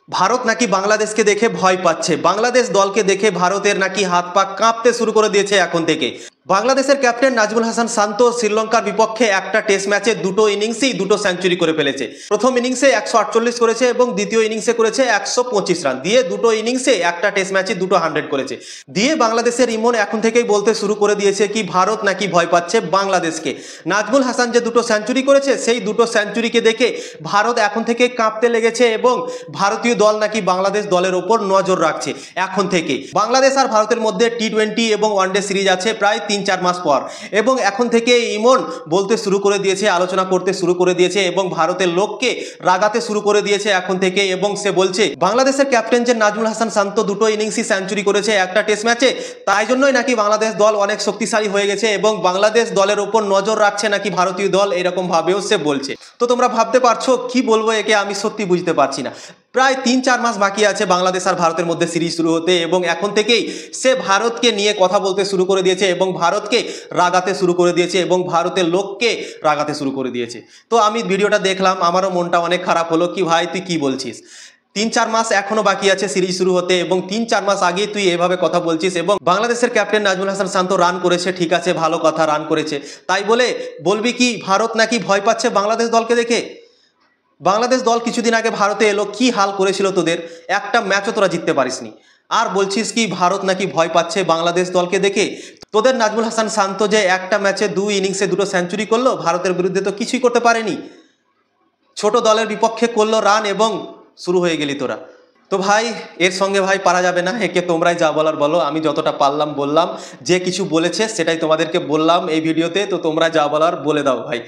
ভারত নাকি বাংলাদেশকে দেখে ভয় পাচ্ছে, বাংলাদেশ দলকে দেখে ভারতের নাকি হাত পা কাঁপতে শুরু করে দিয়েছে এখন থেকে। বাংলাদেশের ক্যাপ্টেন নাজমুল হাসান শান্ত শ্রীলঙ্কার বিপক্ষে একটা টেস্ট ম্যাচে দুটো ইনিংসেই দুটো সেঞ্চুরি করে ফেলেছে। প্রথম ইনিংসে 148 করেছে এবং দ্বিতীয় ইনিংসে করেছে 125 রান দিয়ে, দুটো ইনিংসে একটা টেস্ট ম্যাচে দুটো 100 করেছে দিয়ে। বাংলাদেশের ইমন এখন থেকেই বলতে শুরু করে দিয়েছে কি ভারত নাকি ভয় পাচ্ছে বাংলাদেশকে। নাজমুল হাসান যে দুটো সেঞ্চুরি করেছে সেই দুটো সেঞ্চুরিকে দেখে ভারত এখন থেকে কাঁপতে লেগেছে এবং ভারতীয় দল নাকি বাংলাদেশ দলের ওপর নজর রাখছে এখন থেকে। বাংলাদেশ আর ভারতের মধ্যে টি-20 এবং ওয়ানডে সিরিজ আছে প্রায় 3-4 মাস পর, এবং এখন থেকে ইমন বলতে শুরু করে দিয়েছে, আলোচনা করতে শুরু করে দিয়েছে এবং ভারতের লোককে রাগাতে শুরু করে দিয়েছে এখন থেকে। এবং সে বলছে বাংলাদেশের ক্যাপ্টেন যে নাজমুল হাসান শান্ত দুটো ইনিংসই সেঞ্চুরি করেছে একটা টেস্ট ম্যাচে, তাই জন্যই নাকি বাংলাদেশ দল অনেক শক্তিশালী হয়ে গেছে এবং বাংলাদেশ দলের ওপর নজর রাখছে নাকি ভারতীয় দল, এরকম ভাবেও সে বলছে। তো তোমরা ভাবতে পারছো কি বলবো একে, আমি সত্যি বুঝতে পারছি না। প্রায় 3-4 মাস বাকি আছে বাংলাদেশ আর ভারতের মধ্যে সিরিজ শুরু হতে, এবং এখন থেকেই সে ভারতকে নিয়ে কথা বলতে শুরু করে দিয়েছে এবং ভারতকে রাগাতে শুরু করে দিয়েছে এবং ভারতের লোককে রাগাতে শুরু করে দিয়েছে। তো আমি ভিডিওটা দেখলাম, আমারও মনটা অনেক খারাপ হলো কি ভাই তুই কি বলছিস, 3-4 মাস এখনো বাকি আছে সিরিজ শুরু হতে এবং 3-4 মাস আগে তুই এভাবে কথা বলছিস। এবং বাংলাদেশের ক্যাপ্টেন নাজমুল হাসান শান্ত রান করেছে, ঠিক আছে ভালো কথা, রান করেছে, তাই বলে বলবি কি ভারত নাকি ভয় পাচ্ছে বাংলাদেশ দলকে দেখে? বাংলাদেশ দল কিছুদিন আগে ভারতে এলো, কি হাল করেছিল তোদের, একটা ম্যাচও তোরা জিততে পারিসনি, আর বলছিস কি ভারত নাকি ভয় পাচ্ছে বাংলাদেশ দলকে দেখে? তোদের নাজমুল হাসান শান্ত যে একটা ম্যাচে 2 ইনিংসে দুটো সেঞ্চুরি করলো, ভারতের বিরুদ্ধে তো কিছুই করতে পারেনি, ছোট দলের বিপক্ষে করলো রান এবং শুরু হয়ে গেলি তোরা। তো ভাই এর সঙ্গে ভাই পারা যাবে না, একে তোমরাই যা বলার বলো, আমি যতটা পারলাম বললাম, যে কিছু বলেছে সেটাই তোমাদেরকে বললাম এই ভিডিওতে, তো তোমরা যা বলার বলে দাও ভাই।